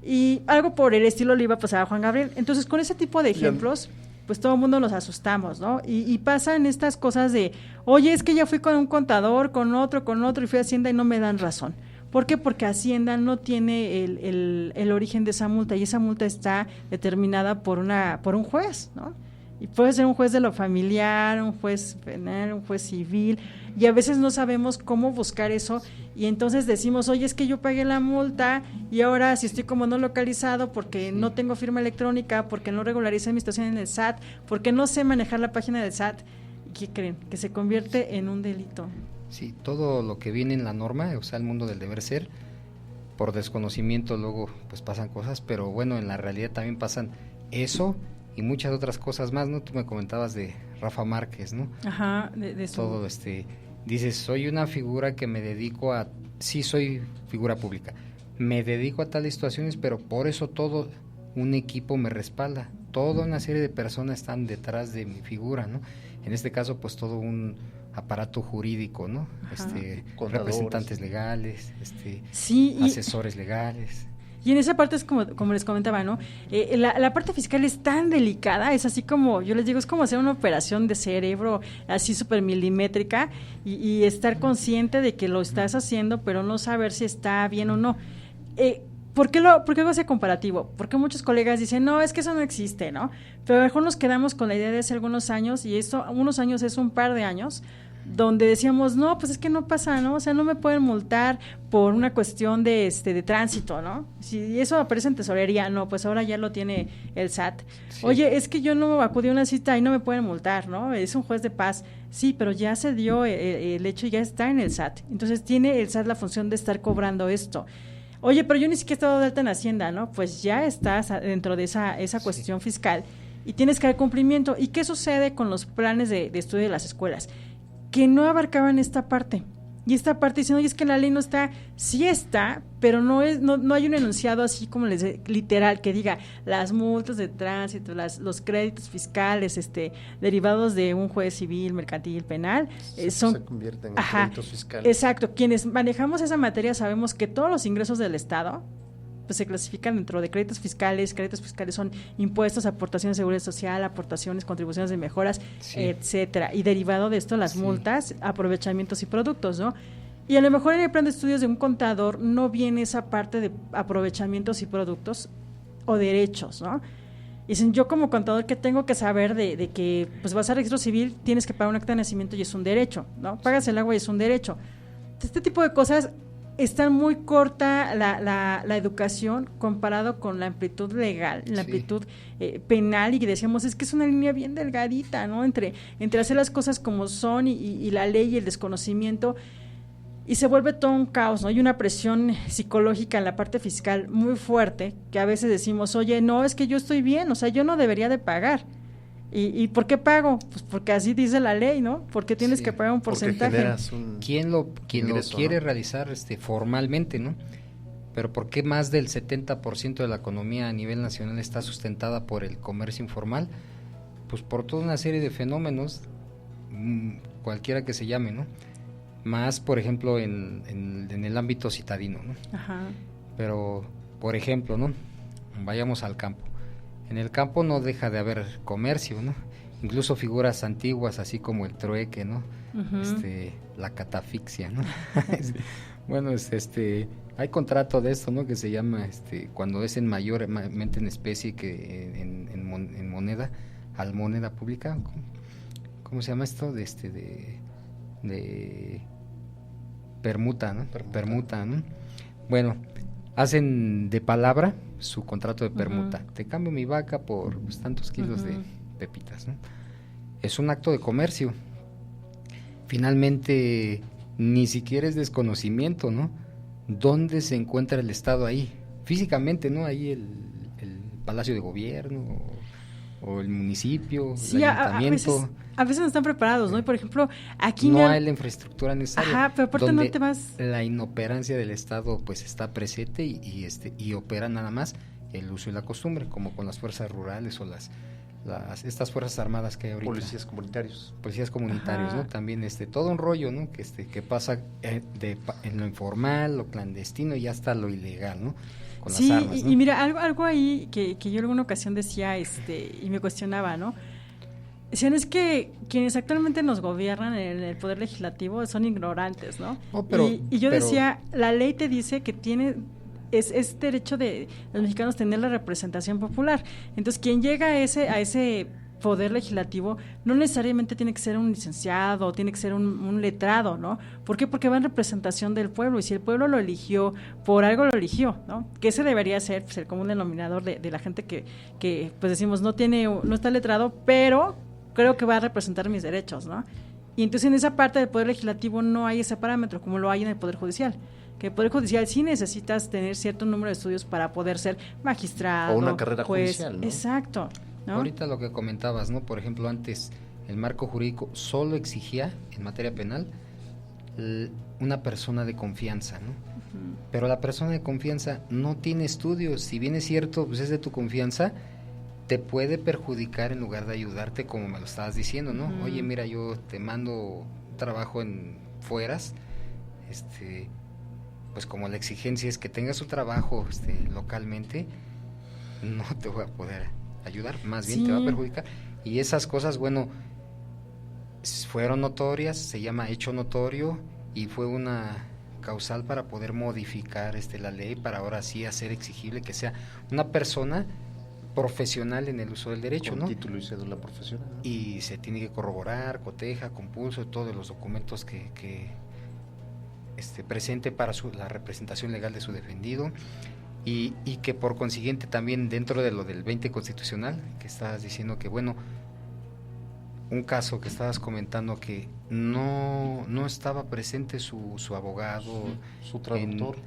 Y algo por el estilo le iba a pasar a Juan Gabriel. Entonces, con ese tipo de ejemplos, pues todo el mundo nos asustamos, ¿no? Y pasan estas cosas de, oye, es que ya fui con un contador, con otro, y fui a Hacienda y no me dan razón. ¿Por qué? Porque Hacienda no tiene el origen de esa multa y esa multa está determinada por un juez, ¿no? Y puede ser un juez de lo familiar, un juez penal, un juez civil, y a veces no sabemos cómo buscar eso, y entonces decimos, oye, es que yo pagué la multa, y ahora si estoy como no localizado, porque no tengo firma electrónica, porque no regularicé mi situación en el SAT, porque no sé manejar la página del SAT, ¿qué creen? Que se convierte en un delito. Sí, todo lo que viene en la norma, o sea, el mundo del deber ser, por desconocimiento luego pues pasan cosas, pero bueno, en la realidad también pasan eso y muchas otras cosas más, ¿no? Tú me comentabas de Rafa Márquez, ¿no? Ajá, de eso. Todo dices, soy una figura que me dedico sí soy figura pública, me dedico a tales situaciones, pero por eso todo un equipo me respalda, toda una serie de personas están detrás de mi figura, ¿no? En este caso, pues todo un aparato jurídico, ¿no? Representantes legales, asesores legales. Y en esa parte es como les comentaba, ¿no? La parte fiscal es tan delicada, es así como, yo les digo, es como hacer una operación de cerebro así súper milimétrica y estar consciente de que lo estás haciendo, pero no saber si está bien o no. ¿Por qué hago ese comparativo? Porque muchos colegas dicen, no, es que eso no existe, ¿no? Pero a lo mejor nos quedamos con la idea de hace algunos años, y eso, unos años es un par de años, donde decíamos, no, pues es que no pasa, ¿no? O sea, no me pueden multar por una cuestión de tránsito, ¿no? Si eso aparece en tesorería, no, pues ahora ya lo tiene el SAT. Sí. Oye, es que yo no acudí a una cita y no me pueden multar, ¿no? Es un juez de paz. Sí, pero ya se dio el hecho y ya está en el SAT. Entonces tiene el SAT la función de estar cobrando esto. Oye, pero yo ni siquiera he estado de alta en Hacienda, ¿no? Pues ya estás dentro de esa cuestión fiscal y tienes que dar cumplimiento. ¿Y qué sucede con los planes de estudio de las escuelas? Que no abarcaban esta parte. Y esta parte diciendo, oye, es que la ley no está, sí está, pero no hay un enunciado así como literal que diga las multas de tránsito, los créditos fiscales, derivados de un juez civil, mercantil, penal, se convierten en créditos fiscales. Exacto, quienes manejamos esa materia sabemos que todos los ingresos del Estado pues se clasifican dentro de créditos fiscales son impuestos, aportaciones de seguridad social, aportaciones, contribuciones de mejoras, etcétera, y derivado de esto las multas, aprovechamientos y productos, ¿no? Y a lo mejor en el plan de estudios de un contador no viene esa parte de aprovechamientos y productos o derechos, ¿no? Y dicen, yo como contador, ¿qué tengo que saber de que pues vas a registro civil, tienes que pagar un acta de nacimiento y es un derecho, ¿no? Pagas el agua y es un derecho. Este tipo de cosas está muy corta la educación comparado con la amplitud legal, la amplitud penal, y que decíamos, es que es una línea bien delgadita, ¿no? Entre hacer las cosas como son y la ley y el desconocimiento, y se vuelve todo un caos, ¿no? Hay una presión psicológica en la parte fiscal muy fuerte, que a veces decimos, oye, no, es que yo estoy bien, o sea, yo no debería de pagar. ¿Y por qué pago? Pues porque así dice la ley, ¿no? Porque tienes que pagar un porcentaje. ¿Quién lo quiere realizar formalmente, ¿no? Pero ¿por qué más del 70% de la economía a nivel nacional está sustentada por el comercio informal? Pues por toda una serie de fenómenos, cualquiera que se llame, ¿no? Más, por ejemplo, en el ámbito citadino, ¿no? Ajá. Pero, por ejemplo, ¿no? Vayamos al campo. En el campo no deja de haber comercio, ¿no? Incluso figuras antiguas, así como el trueque, ¿no? Uh-huh. La catafixia, ¿no? Bueno, hay contrato de esto, ¿no? Que se llama, cuando es mayormente en especie que en moneda, almoneda pública. ¿Cómo se llama esto? De permuta, ¿no? Permuta, ¿no? Bueno, hacen de palabra su contrato de permuta. Uh-huh. Te cambio mi vaca por pues, tantos kilos de pepitas, ¿no? Es un acto de comercio. Finalmente, ni siquiera es desconocimiento, ¿no? ¿Dónde se encuentra el Estado ahí? Físicamente, ¿no? Ahí el Palacio de Gobierno o el municipio, el ayuntamiento. A veces no están preparados, ¿no? Y por ejemplo, aquí no hay la infraestructura necesaria. Ajá, pero aparte no te vas. La inoperancia del Estado pues está presente y opera nada más el uso y la costumbre, como con las fuerzas rurales o estas fuerzas armadas que hay ahorita. Policías comunitarios, Ajá. ¿no? También todo un rollo, ¿no? Que pasa en lo informal, lo clandestino y hasta lo ilegal, ¿no? Con las armas, ¿no? Y mira, algo ahí que yo en alguna ocasión decía y me cuestionaba, ¿no? Decían, es que quienes actualmente nos gobiernan en el Poder Legislativo son ignorantes, ¿no? Y yo decía, la ley te dice que es derecho de los mexicanos tener la representación popular. Entonces, quien llega a ese Poder Legislativo no necesariamente tiene que ser un licenciado, tiene que ser un letrado, ¿no? ¿Por qué? Porque va en representación del pueblo, y si el pueblo lo eligió, por algo lo eligió, ¿no? Que ese debería ser pues, el común denominador de la gente que pues decimos, no está letrado, pero creo que va a representar mis derechos, ¿no? Y entonces en esa parte del Poder Legislativo no hay ese parámetro como lo hay en el Poder Judicial. Que el Poder Judicial sí necesitas tener cierto número de estudios para poder ser magistrado, o una carrera juez, judicial, ¿no? Exacto, ¿no? Ahorita lo que comentabas, ¿no? Por ejemplo, antes el marco jurídico solo exigía en materia penal una persona de confianza, ¿no? Uh-huh. Pero la persona de confianza no tiene estudios. Si bien es cierto, pues es de tu confianza, te puede perjudicar en lugar de ayudarte, como me lo estabas diciendo, ¿no? Uh-huh. Oye, mira, yo te mando trabajo en fueras, pues como la exigencia es que tengas un trabajo localmente, no te voy a poder ayudar, más bien te va a perjudicar. Y esas cosas, bueno, fueron notorias, se llama hecho notorio, y fue una causal para poder modificar la ley, para ahora sí hacer exigible que sea una persona profesional en el uso del derecho, con ¿no? título y cédula profesional, ¿no? Y se tiene que corroborar, coteja, compulso, todos los documentos que presente para la representación legal de su defendido, y que por consiguiente también dentro de lo del 20 constitucional, que estabas diciendo que bueno, un caso que estabas comentando que no estaba presente su abogado, su traductor.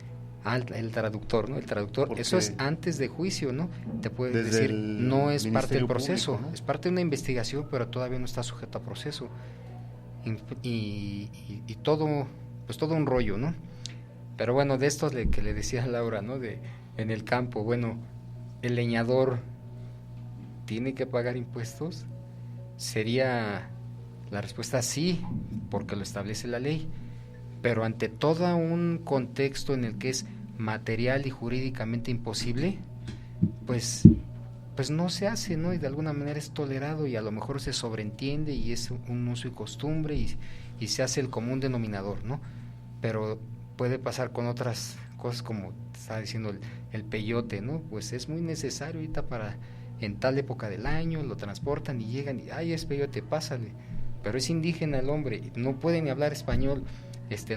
El traductor, ¿no? El traductor, porque eso es antes de juicio, ¿no? Te puede decir, no es parte del proceso, público, ¿no? Es parte de una investigación, pero todavía no está sujeto a proceso. Y todo pues todo un rollo, ¿no? Pero bueno, de esto que le decía a Laura, ¿no? En el campo, bueno, el leñador tiene que pagar impuestos. Sería la respuesta sí, porque lo establece la ley, pero ante todo un contexto en el que es material y jurídicamente imposible, pues no se hace, ¿no? Y de alguna manera es tolerado y a lo mejor se sobreentiende y es un uso y costumbre y se hace el común denominador, ¿no? Pero puede pasar con otras cosas como estaba diciendo el peyote, ¿no? Pues es muy necesario ahorita en tal época del año, lo transportan y llegan y, ay, es peyote, pásale. Pero es indígena el hombre, no puede ni hablar español,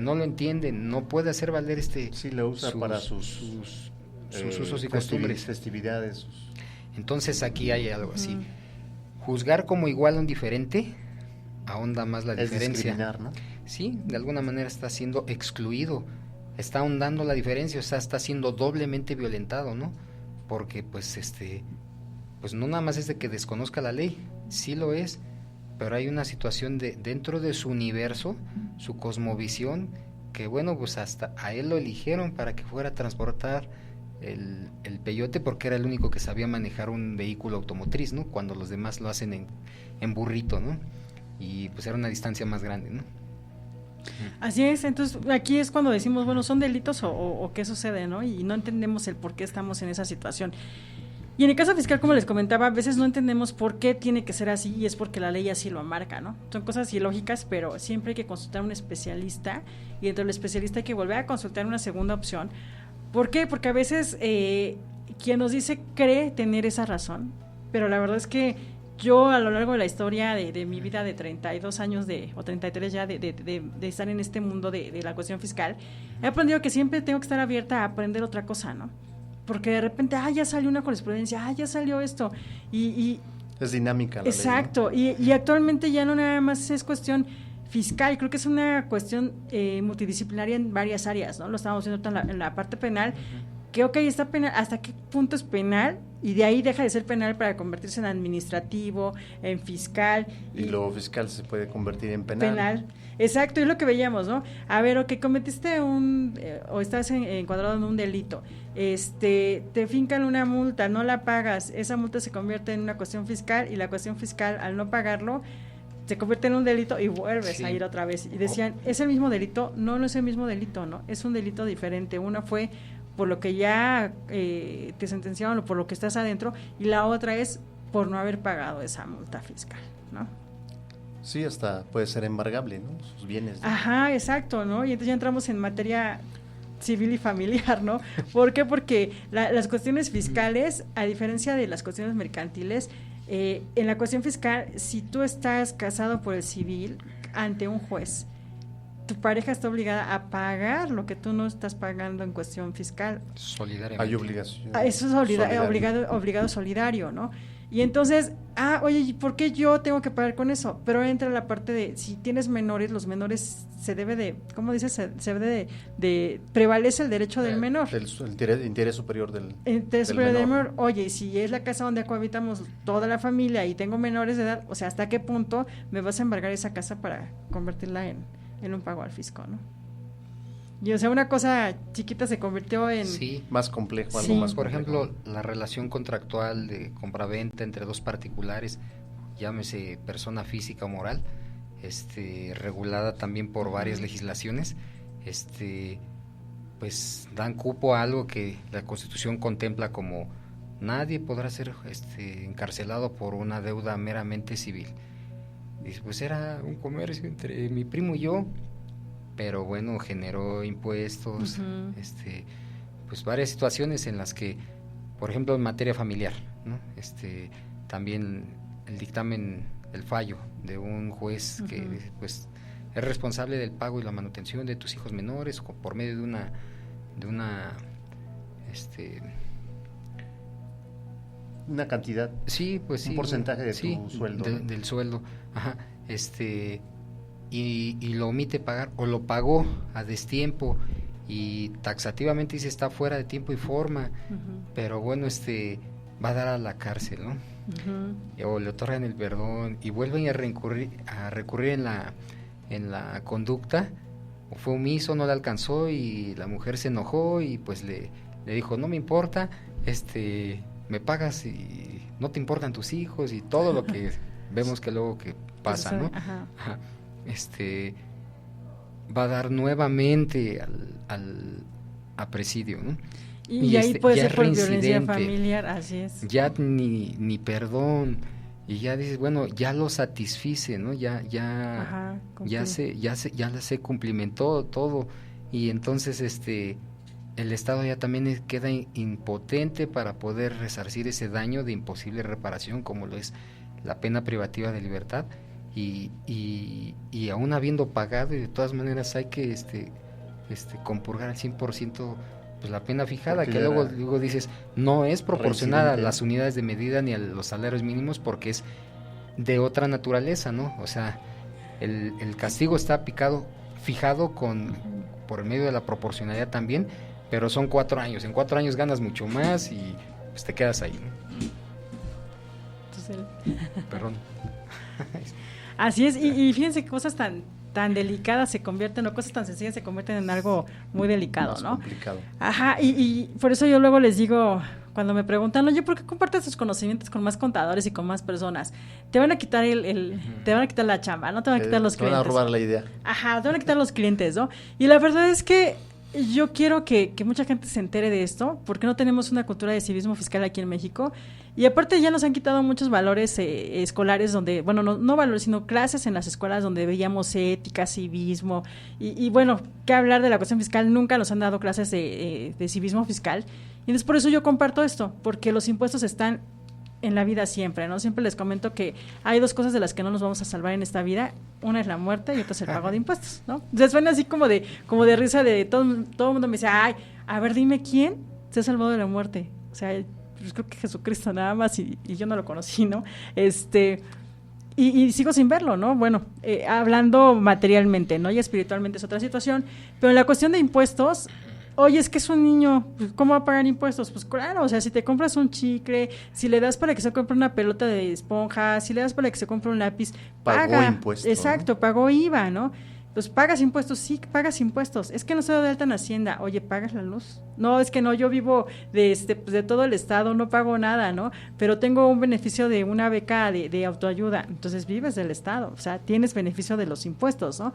no lo entienden, no puede hacer valer Sí, lo usa para sus usos y costumbres. Festividades. Entonces aquí hay algo así. Juzgar como igual a un diferente ahonda más la diferencia. Discriminar, ¿no? Sí, de alguna manera está siendo excluido, está ahondando la diferencia, o sea, está siendo doblemente violentado, ¿no? Porque pues pues no nada más es de que desconozca la ley, sí lo es, pero hay una situación dentro de su universo, su cosmovisión, que bueno, pues hasta a él lo eligieron para que fuera a transportar el peyote porque era el único que sabía manejar un vehículo automotriz, ¿no? Cuando los demás lo hacen en burrito, ¿no? Y pues era una distancia más grande, ¿no? Así es, entonces aquí es cuando decimos, bueno, ¿son delitos o qué sucede, no? Y no entendemos el por qué estamos en esa situación. Y en el caso fiscal, como les comentaba, a veces no entendemos por qué tiene que ser así y es porque la ley así lo marca, ¿no? Son cosas ilógicas, pero siempre hay que consultar a un especialista y dentro del especialista hay que volver a consultar una segunda opción. ¿Por qué? Porque a veces quien nos dice cree tener esa razón, pero la verdad es que yo a lo largo de la historia de mi vida de 32 años o 33 ya de estar en este mundo de la cuestión fiscal, he aprendido que siempre tengo que estar abierta a aprender otra cosa, ¿no? Porque de repente, ya salió una jurisprudencia, ya salió esto, y es dinámica la exacto, ley, ¿no? y actualmente ya no nada más es cuestión fiscal, creo que es una cuestión multidisciplinaria en varias áreas, ¿no? Lo estamos viendo en la parte penal, que está penal, hasta qué punto es penal, y de ahí deja de ser penal para convertirse en administrativo, en fiscal. Y lo fiscal se puede convertir en penal. Penal, exacto, es lo que veíamos, ¿no? A ver, cometiste o estás encuadrado en un delito, te fincan una multa, no la pagas, esa multa se convierte en una cuestión fiscal y la cuestión fiscal, al no pagarlo, se convierte en un delito y vuelves a ir otra vez. Y decían, ¿es el mismo delito? No es el mismo delito, ¿no? Es un delito diferente. Una fue por lo que ya te sentenciaron o por lo que estás adentro, y la otra es por no haber pagado esa multa fiscal, ¿no? Sí, hasta puede ser embargable, ¿no? Sus bienes, ¿no? Ajá, exacto, ¿no? Y entonces ya entramos en materia civil y familiar, ¿no? ¿Por qué? Porque las cuestiones fiscales, a diferencia de las cuestiones mercantiles, en la cuestión fiscal, si tú estás casado por el civil ante un juez, tu pareja está obligada a pagar lo que tú no estás pagando en cuestión fiscal. Solidariamente. Hay obligación. Eso es obligado solidario, ¿no? Y entonces, oye, ¿y por qué yo tengo que pagar con eso? Pero entra la parte de, si tienes menores, los menores se debe de, ¿cómo dices? Se debe de prevalece el derecho del menor. El interés superior del menor. Oye, si es la casa donde cohabitamos toda la familia y tengo menores de edad, o sea, ¿hasta qué punto me vas a embargar esa casa para convertirla en un pago al fisco, ¿no? Y o sea, una cosa chiquita se convirtió en... Sí. Más complejo, algo Sí. más Por complejo. ejemplo, la relación contractual de compraventa entre dos particulares, llámese persona física o moral, regulada también por varias legislaciones, pues dan cupo a algo que la Constitución contempla como nadie podrá ser encarcelado por una deuda meramente civil. Dice, pues era un comercio entre mi primo y yo, pero bueno, generó impuestos, pues varias situaciones en las que, por ejemplo, en materia familiar, ¿no? También el dictamen, el fallo de un juez que pues es responsable del pago y la manutención de tus hijos menores por medio de una una cantidad, sí, pues sí, un porcentaje de tu sueldo, ¿no? del sueldo, ajá, y lo omite pagar o lo pagó a destiempo y taxativamente dice está fuera de tiempo y forma, pero bueno, va a dar a la cárcel, ¿no? O le otorgan el perdón y vuelven a recurrir en la conducta, fue omiso, no le alcanzó y la mujer se enojó y pues le dijo, no me importa, me pagas y no te importan tus hijos y todo lo que vemos que luego que pasa, ¿no? Ajá. Ajá. Va a dar nuevamente a presidio, ¿no? Y ahí puede ya ser por violencia reincidente, familiar, así es. ya ni perdón, y ya dices, bueno, ya lo satisfice, ¿no? Ya se cumplimentó todo, y entonces el Estado ya también queda impotente para poder resarcir ese daño de imposible reparación, como lo es la pena privativa de libertad, y aún habiendo pagado, y de todas maneras hay que compurgar al 100% pues la pena fijada, porque que luego dices, no es proporcionada a las unidades de medida ni a los salarios mínimos, porque es de otra naturaleza, ¿no? O sea, el castigo está fijado por medio de la proporcionalidad también, pero son 4 años, en 4 años ganas mucho más y pues te quedas ahí, ¿no? Entonces, Perdón. así es, y fíjense que cosas tan delicadas se convierten, o cosas tan sencillas se convierten en algo muy delicado, Más ¿no? complicado. Ajá, y por eso yo luego les digo, cuando me preguntan, oye, ¿por qué compartes tus conocimientos con más contadores y con más personas? Te van a quitar te van a quitar la chamba, ¿no? Te van a quitar los Te van clientes. a robar la idea. Ajá, te van a quitar los clientes, ¿no? Y la verdad es que yo quiero que mucha gente se entere de esto, porque no tenemos una cultura de civismo fiscal aquí en México, y aparte ya nos han quitado muchos valores escolares donde, bueno, no valores, sino clases en las escuelas donde veíamos ética, civismo, y bueno, qué hablar de la cuestión fiscal, nunca nos han dado clases de civismo fiscal, y entonces por eso yo comparto esto, porque los impuestos están en la vida siempre, ¿no? Siempre les comento que hay 2 cosas de las que no nos vamos a salvar en esta vida. Una es la muerte y otra es el pago de impuestos, ¿no? Entonces suena así como de risa de todo el mundo me dice, ay, a ver, dime quién se ha salvado de la muerte. O sea, pues creo que Jesucristo nada más y yo no lo conocí, ¿no? Y sigo sin verlo, ¿no? Bueno, hablando materialmente, ¿no? Y espiritualmente es otra situación, pero en la cuestión de impuestos, oye, es que es un niño, ¿cómo va a pagar impuestos? Pues claro, o sea, si te compras un chicle, si le das para que se compre una pelota de esponja, si le das para que se compre un lápiz, Pagó impuestos, exacto, ¿no? Pagó IVA, ¿no? Pues pagas impuestos, sí, pagas impuestos. Es que no se da de alta en Hacienda. Oye, ¿pagas la luz? No, es que no, yo vivo de todo el estado, no pago nada, ¿no? Pero tengo un beneficio de una beca de autoayuda. Entonces vives del estado, o sea, tienes beneficio de los impuestos, ¿no?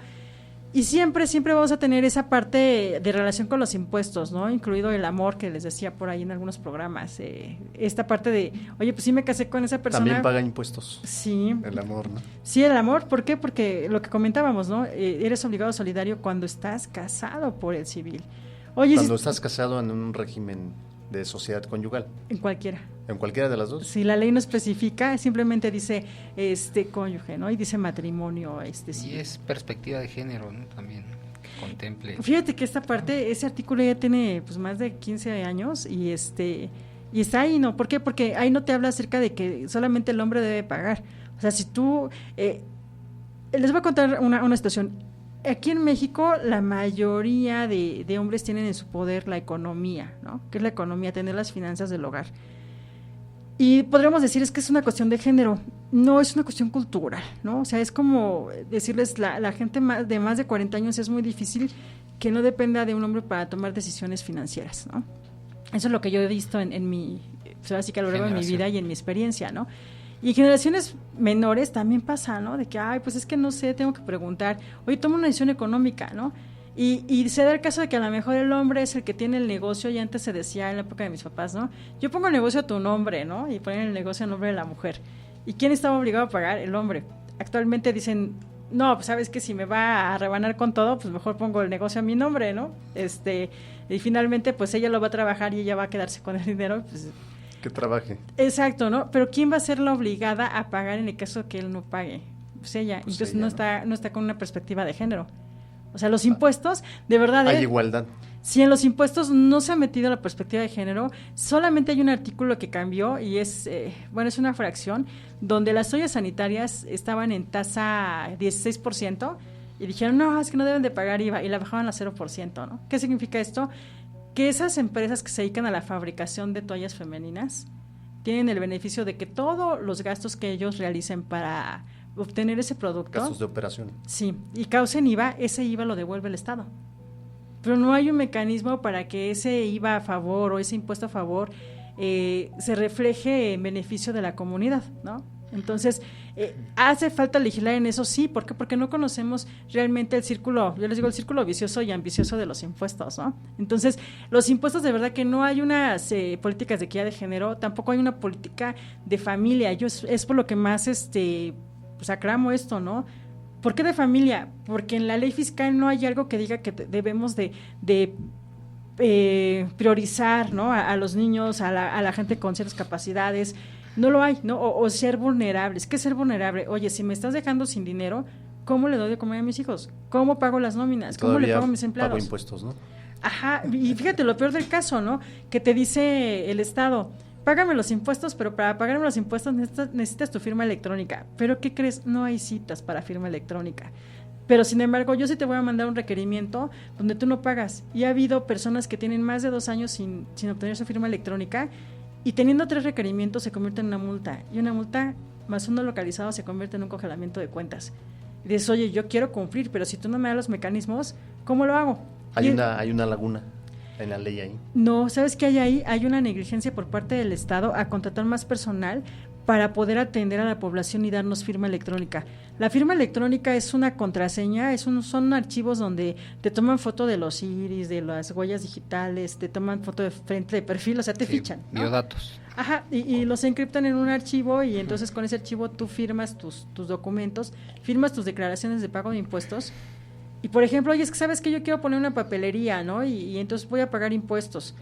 Y siempre vamos a tener esa parte de relación con los impuestos, ¿no? Incluido el amor que les decía por ahí en algunos programas. Esta parte de, oye, pues sí me casé con esa persona. También paga impuestos. Sí. El amor, ¿no? Sí, el amor. ¿Por qué? Porque lo que comentábamos, ¿no? Eres obligado solidario cuando estás casado por el civil. Oye, Cuando estás casado en un régimen de sociedad conyugal. En cualquiera. ¿En cualquiera de las dos? Si la ley no especifica, simplemente dice cónyuge, ¿no? Y dice matrimonio, Y es perspectiva de género, ¿no? También contemple. Fíjate que esta parte, ese artículo ya tiene pues más de 15 años y está ahí, ¿no? ¿Por qué? Porque ahí no te habla acerca de que solamente el hombre debe pagar. O sea, si tú les voy a contar una situación. Aquí en México la mayoría de hombres tienen en su poder la economía, ¿no? ¿Qué es la economía? Tener las finanzas del hogar. Y podríamos decir es que es una cuestión de género, no es una cuestión cultural, ¿no? O sea, es como decirles, la gente de más de 40 años es muy difícil que no dependa de un hombre para tomar decisiones financieras, ¿no? Eso es lo que yo he visto en mi, pues así que a lo largo de mi vida y en mi experiencia, ¿no? Y generaciones menores también pasa, ¿no? De que, ay, pues es que no sé, tengo que preguntar, oye, toma una decisión económica, ¿no? Y se da el caso de que a lo mejor el hombre es el que tiene el negocio, y antes se decía en la época de mis papás, ¿no? Yo pongo el negocio a tu nombre, ¿no? Y ponen el negocio a nombre de la mujer. ¿Y quién estaba obligado a pagar? El hombre. Actualmente dicen, no, pues sabes que si me va a rebanar con todo, pues mejor pongo el negocio a mi nombre, ¿no? Y finalmente, pues ella lo va a trabajar y ella va a quedarse con el dinero, pues... Que trabaje. Exacto, ¿no? Pero ¿quién va a ser la obligada a pagar en el caso de que él no pague? Pues ella. Pues entonces ella, no está con una perspectiva de género. O sea, los impuestos, de verdad... Hay igualdad. Si en los impuestos no se ha metido la perspectiva de género, solamente hay un artículo que cambió y es una fracción, donde las ollas sanitarias estaban en tasa 16% y dijeron, no, es que no deben de pagar IVA, y la bajaban a 0%, ¿no? ¿Qué significa esto? Que esas empresas que se dedican a la fabricación de toallas femeninas tienen el beneficio de que todos los gastos que ellos realicen para obtener ese producto. Gastos de operación. Sí, y causen IVA, ese IVA lo devuelve el Estado. Pero no hay un mecanismo para que ese IVA a favor o ese impuesto a favor se refleje en beneficio de la comunidad, ¿no? Entonces, hace falta legislar en eso, sí. ¿Por qué? Porque no conocemos realmente el círculo, yo les digo, el círculo vicioso y ambicioso de los impuestos, ¿no? Entonces, los impuestos, de verdad que no hay unas políticas de equidad de género, tampoco hay una política de familia. Yo es por lo que más pues aclamo esto, ¿no? ¿Por qué de familia? Porque en la ley fiscal no hay algo que diga que debemos de priorizar, ¿no? A los niños, a la gente con ciertas capacidades. No lo hay, ¿no? O ser vulnerables. ¿Qué es ser vulnerable? Oye, si me estás dejando sin dinero, ¿cómo le doy de comer a mis hijos? ¿Cómo pago las nóminas? ¿Cómo le pago a mis empleados? Pago impuestos, ¿no? Ajá, y fíjate lo peor del caso, ¿no? Que te dice el Estado, págame los impuestos, pero para pagarme los impuestos necesitas tu firma electrónica. ¿Pero qué crees? No hay citas para firma electrónica. Pero sin embargo, yo sí te voy a mandar un requerimiento donde tú no pagas. Y ha habido personas que tienen más de 2 años sin obtener su firma electrónica, y teniendo 3 requerimientos se convierte en una multa, y una multa más uno localizado se convierte en un congelamiento de cuentas. Y dices, oye, yo quiero cumplir, pero si tú no me das los mecanismos, ¿cómo lo hago? Hay una laguna en la ley ahí. No, ¿sabes qué hay ahí? Hay una negligencia por parte del Estado a contratar más personal para poder atender a la población y darnos firma electrónica. La firma electrónica es una contraseña, son archivos donde te toman foto de los iris, de las huellas digitales, te toman foto de frente de perfil, o sea, te fichan, ¿no? Biodatos. Ajá, y los encriptan en un archivo, y entonces con ese archivo tú firmas tus documentos, firmas tus declaraciones de pago de impuestos. Y por ejemplo, oye, es que sabes que yo quiero poner una papelería, ¿no? Y entonces voy a pagar impuestos.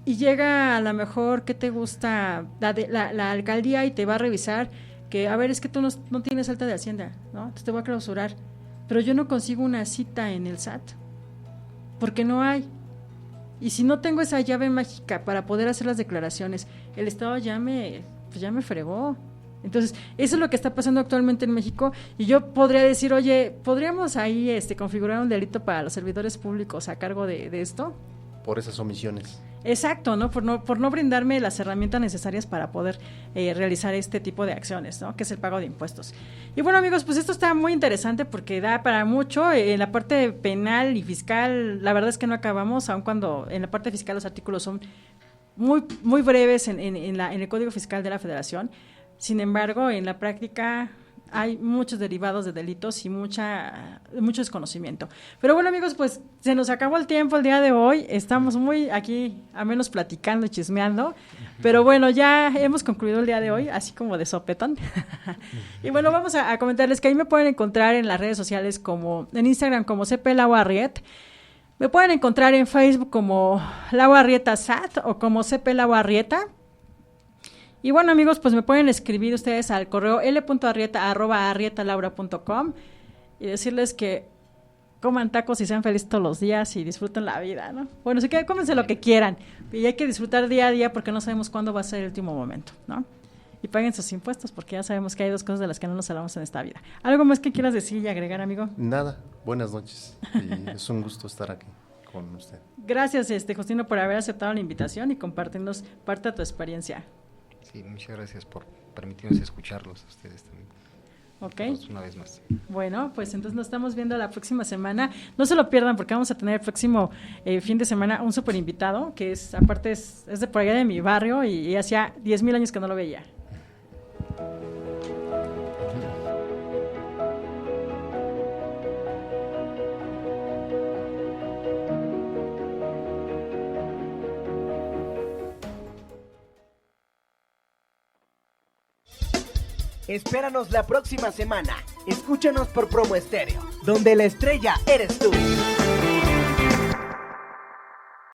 Y llega a lo mejor, ¿qué te gusta? La alcaldía, y te va a revisar que, a ver, es que tú no tienes alta de Hacienda, ¿no? Entonces te voy a clausurar. Pero yo no consigo una cita en el SAT, porque no hay. Y si no tengo esa llave mágica para poder hacer las declaraciones, el Estado ya me fregó. Entonces, eso es lo que está pasando actualmente en México, y yo podría decir, oye, ¿podríamos ahí configurar un delito para los servidores públicos a cargo de esto? Por esas omisiones. Exacto, ¿no? Por no brindarme las herramientas necesarias para poder realizar este tipo de acciones, ¿no? Que es el pago de impuestos. Y bueno, amigos, pues esto está muy interesante porque da para mucho. En la parte penal y fiscal, la verdad es que no acabamos, aun cuando en la parte fiscal los artículos son muy, muy breves en el Código Fiscal de la Federación. Sin embargo, en la práctica hay muchos derivados de delitos y mucho desconocimiento. Pero bueno, amigos, pues se nos acabó el tiempo el día de hoy. Estamos muy aquí, a menos platicando y chismeando. Pero bueno, ya hemos concluido el día de hoy, así como de sopetón. Y bueno, vamos a comentarles que ahí me pueden encontrar en las redes sociales, como en Instagram como CP Lau Arriet. Me pueden encontrar en Facebook como Lau Arrieta SAT o como CP Lau Arrieta. Y bueno, amigos, pues me pueden escribir ustedes al correo l.arrieta@arrietalaura.com y decirles que coman tacos y sean felices todos los días y disfruten la vida, ¿no? Bueno, si quieren, cómense lo que quieran, y hay que disfrutar día a día porque no sabemos cuándo va a ser el último momento, ¿no? Y paguen sus impuestos porque ya sabemos que hay 2 cosas de las que no nos hablamos en esta vida. ¿Algo más que quieras decir y agregar, amigo? Nada, buenas noches, y es un gusto estar aquí con usted. Gracias, Justino, por haber aceptado la invitación y compartirnos parte de tu experiencia. Sí, muchas gracias por permitirnos escucharlos a ustedes también. Ok. Una vez más. Bueno, pues entonces nos estamos viendo la próxima semana. No se lo pierdan porque vamos a tener el próximo fin de semana un súper invitado, que es, aparte, es de por allá de mi barrio y hacía 10,000 años que no lo veía. Espéranos la próxima semana. Escúchanos por Promo Estéreo, donde la estrella eres tú.